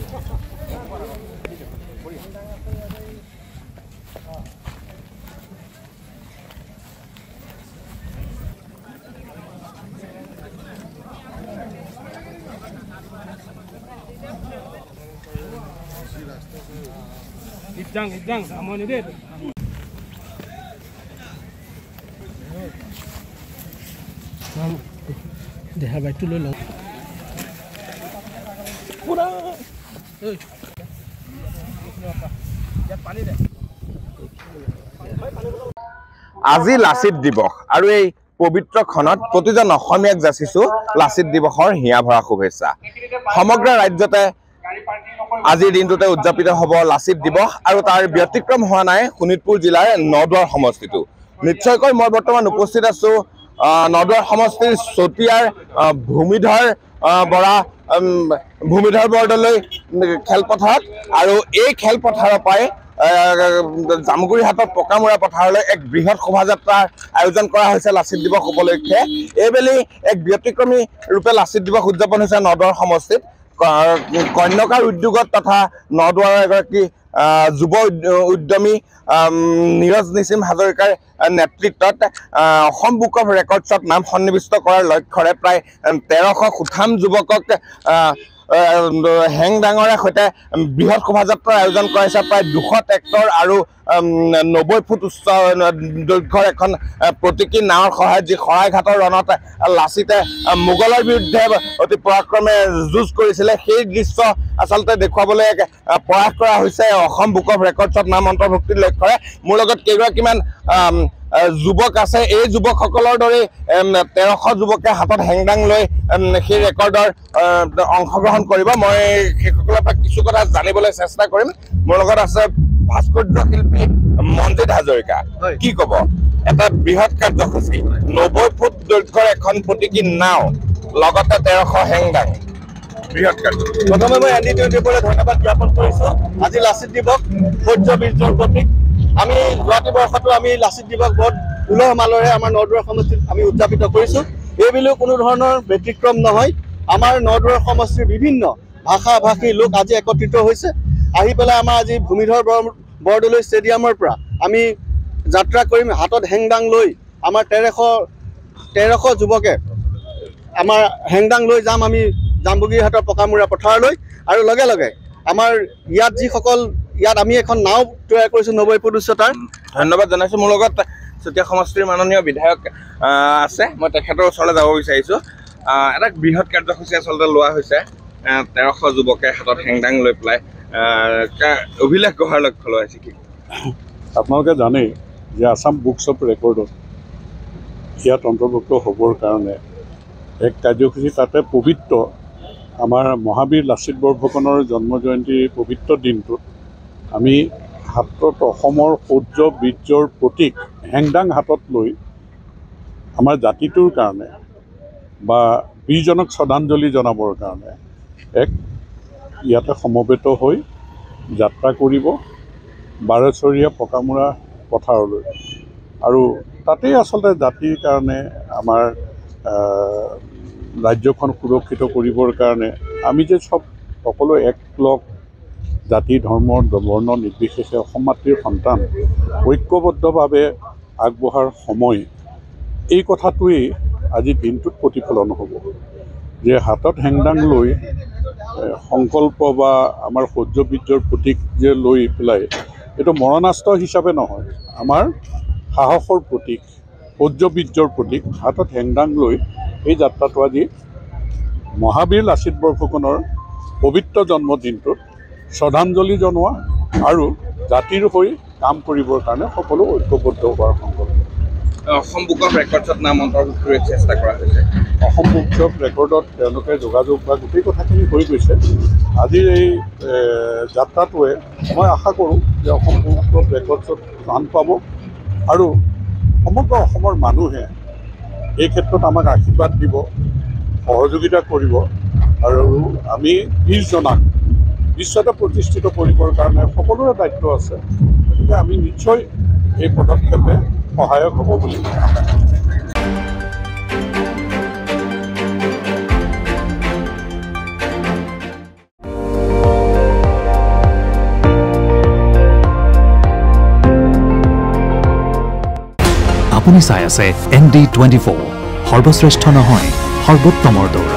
Hidang, sama ni deh. Deh, habis tu lolo. Kurang. আজি লাচিত দিৱস আৰু এই পবিত্ৰ ক্ষণত প্ৰতিজন অসমীয়াক যাচিছো লাচিত দিৱসৰ হিয়া ভৰা শুভেচ্ছা। সমগ্ৰ ৰাজ্যতে আজিৰ দিনটোতে উদযাপিত হ'ব লাচিত দিৱস আৰু তাৰ ব্যতিক্ৰম হোৱা নাই শোণিতপুৰ জিলাৰ নদুৱাৰ সমষ্টিটো। নিশ্চয়কৈ মই বৰ্তমান উপস্থিত আছো নদুৱাৰ সমষ্টিৰ চতিয়াৰ ভূমিধৰ বৰদলৈ খেলপথাৰত আৰু এই খেলপথাৰৰ পৰাই জামুগুৰিহাটত পকামুৰা পথাৰলৈ এক বৃহৎ শোভাযাত্ৰাৰ আয়োজন কৰা হৈছে লাচিত দিৱস উপলক্ষে। এইবেলি এক ব্যতিক্ৰমী ৰূপে লাচিত দিৱস উদযাপন হৈছে নদুৱাৰ সমষ্টিত। কন্যকাৰ উদ্যোগত তথা নদুৱাৰৰ এগৰাকী যুৱ উদ্যমী নীৰজ নিসিম হাজৰিকাৰ নেতৃত্বত অসম বুক অফ ৰেকৰ্ডছত নাম সন্নিৱিষ্ট কৰাৰ লক্ষ্যৰে প্ৰায় 1300 সুঠাম যুৱকক হেংদাঙৰে সৈতে বৃহৎ শোভাযাত্ৰাৰ আয়োজন কৰা হৈছে। প্ৰায় 200 ট্ৰেক্টৰ আৰু 90 ফুট উচ্চ দৈৰ্ঘ্যৰ এখন প্ৰতীকী নাৱৰ সহায়ত যি শৰাইঘাটৰ ৰণত লাচিতে মোগলৰ বিৰুদ্ধে অতি পৰাক্ৰমে যুঁজ কৰিছিলে সেই দৃশ্য আচলতে দেখুৱাবলৈ প্ৰয়াস কৰা হৈছে অসম বুক অফ ৰেকৰ্ডছত নাম অন্তৰ্ভুক্তিৰ লক্ষ্যৰে। মোৰ লগত কেইগৰাকীমান যুৱক আছে। এই যুৱকসকলৰ দৰে 1300 যুৱকে হাতত হেংদাং লৈ সেই ৰেকৰ্ডৰ অংশগ্ৰহণ কৰিব। মই সেইসকলৰ পৰা কিছু কথা জানিবলৈ চেষ্টা কৰিম। মোৰ লগত আছে ভাস্কৰ্য শিল্পী মনজিত হাজৰিকা। কি ক'ব? এটা বৃহৎ কাৰ্যসূচী 90 ফুট দৈৰ্ঘ্যৰ এখন প্ৰতীকী নাও লগতে 1300 হেংদাং বৃহৎ কাৰ্যসূচী। প্ৰথমে মই এনডিটিভিলৈ ধন্যবাদ জ্ঞাপন কৰিছোঁ। আজি লাচিত দিৱস শৌৰ্য বীৰ্যৰ প্ৰতীক। আমি যোৱাটি বৰ্ষতো আমি লাচিত দিৱস বহুত উলহ মালৰে আমাৰ নদুৱাৰ সমষ্টিত আমি উদযাপিত কৰিছোঁ। এইবুলিও কোনো ধৰণৰ ব্যতিক্ৰম নহয়। আমাৰ নদুৱাৰ সমষ্টিৰ বিভিন্ন ভাষা ভাষী লোক আজি একত্ৰিত হৈছে। আহি পেলাই আমাৰ আজি ভূমিধৰ বৰদলৈ ষ্টেডিয়ামৰ পৰা আমি যাত্ৰা কৰিম হাতত হেংদাং লৈ। আমাৰ 1300 যুৱকে আমাৰ হেংদাং লৈ যাম আমি জামুগুৰিহাটৰ পকামুৰা পথাৰলৈ। আৰু লগে লগে আমাৰ ইয়াত যিসকল ইয়াত আমি এখন নাও তৈয়াৰ কৰিছোঁ 90 ফুট উচ্চতাৰ। ধন্যবাদ জনাইছোঁ। মোৰ লগত চতিয়া সমষ্টিৰ মাননীয় বিধায়ক আছে। মই তেখেতৰ ওচৰলৈ যাব বিচাৰিছোঁ। এটা বৃহৎ কাৰ্যসূচী আচলতে লোৱা হৈছে 1300 যুৱকে হাতত হেংদাং লৈ পেলাই অভিলেখ গঢ়াৰ লক্ষ্য লোৱা হৈছে। কি আপোনালোকে জানেই যে আছাম বুকছ অফ ৰেকৰ্ডত ইয়াত অন্তৰ্ভুক্ত হ'বৰ কাৰণে এক কাৰ্যসূচী তাতে পবিত্ৰ আমাৰ মহাবীৰ লাচিত বৰফুকনৰ জন্ম জয়ন্তীৰ পবিত্ৰ দিনটোত আমি হাতত অসমৰ শৌৰ্য বীৰ্যৰ প্ৰতীক হেংদাং হাতত লৈ আমাৰ জাতিটোৰ কাৰণে বা বীৰজনক শ্ৰদ্ধাঞ্জলি জনাবৰ কাৰণে এক ইয়াতে সমবেত হৈ যাত্ৰা কৰিব বাৰচৰীয়া পকামুৰা পথাৰলৈ। আৰু তাতেই আচলতে জাতিৰ কাৰণে আমাৰ ৰাজ্যখন সুৰক্ষিত কৰিবৰ কাৰণে আমি যে সকলো একলগ জাতি ধৰ্ম বৰ্ণ নিৰ্বিশেষে অসম মাতৃৰ সন্তান ঐক্যবদ্ধভাৱে আগবঢ়াৰ সময় এই কথাটোৱেই আজি দিনটোত প্ৰতিফলন হ'ব যে হাতত হেংদাং লৈ সংকল্প বা আমাৰ শৌৰ্য বীৰ্যৰ প্ৰতীক যে লৈ পেলাই এইটো মৰণাস্ত্ৰ হিচাপে নহয়, আমাৰ সাহসৰ প্ৰতীক শৌৰ্য বীৰ্যৰ প্ৰতীক হাতত হেংদাং লৈ এই যাত্ৰাটো আজি মহাবীৰ লাচিত বৰফুকনৰ পবিত্ৰ জন্মদিনটোত শ্ৰদ্ধাঞ্জলি জনোৱা আৰু জাতিৰ হৈ কাম কৰিবৰ কাৰণে সকলো ঐক্যবদ্ধ হোৱাৰ সংকল্প। অসম বুক অফ ৰেকৰ্ডছত নাম অন্তৰ্ভুক্ত কৰিবলৈ চেষ্টা কৰা হৈছে। অসম বুক অফ ৰেকৰ্ডত তেওঁলোকে যোগাযোগ বা গোটেই কথাখিনি হৈ গৈছে। আজিৰ এই যাত্ৰাটোৱে মই আশা কৰোঁ যে অসম বুক অফ ৰেকৰ্ডছত স্থান পাব আৰু সমগ্ৰ অসমৰ মানুহে এই ক্ষেত্ৰত আমাক আশীৰ্বাদ দিব, সহযোগিতা কৰিব আৰু আমি বীৰজনাক বিশ্বতে প্ৰতিষ্ঠিত কৰিবৰ কাৰণে সকলোৰে দায়িত্ব আছে। গতিকে আমি নিশ্চয় এই পদক্ষেপে সহায়ক হ'ব বুলি আশা কৰোঁ। আপুনি চাই আছে ND24 সৰ্বশ্ৰেষ্ঠ নহয় সৰ্বোত্তমৰ দৌৰ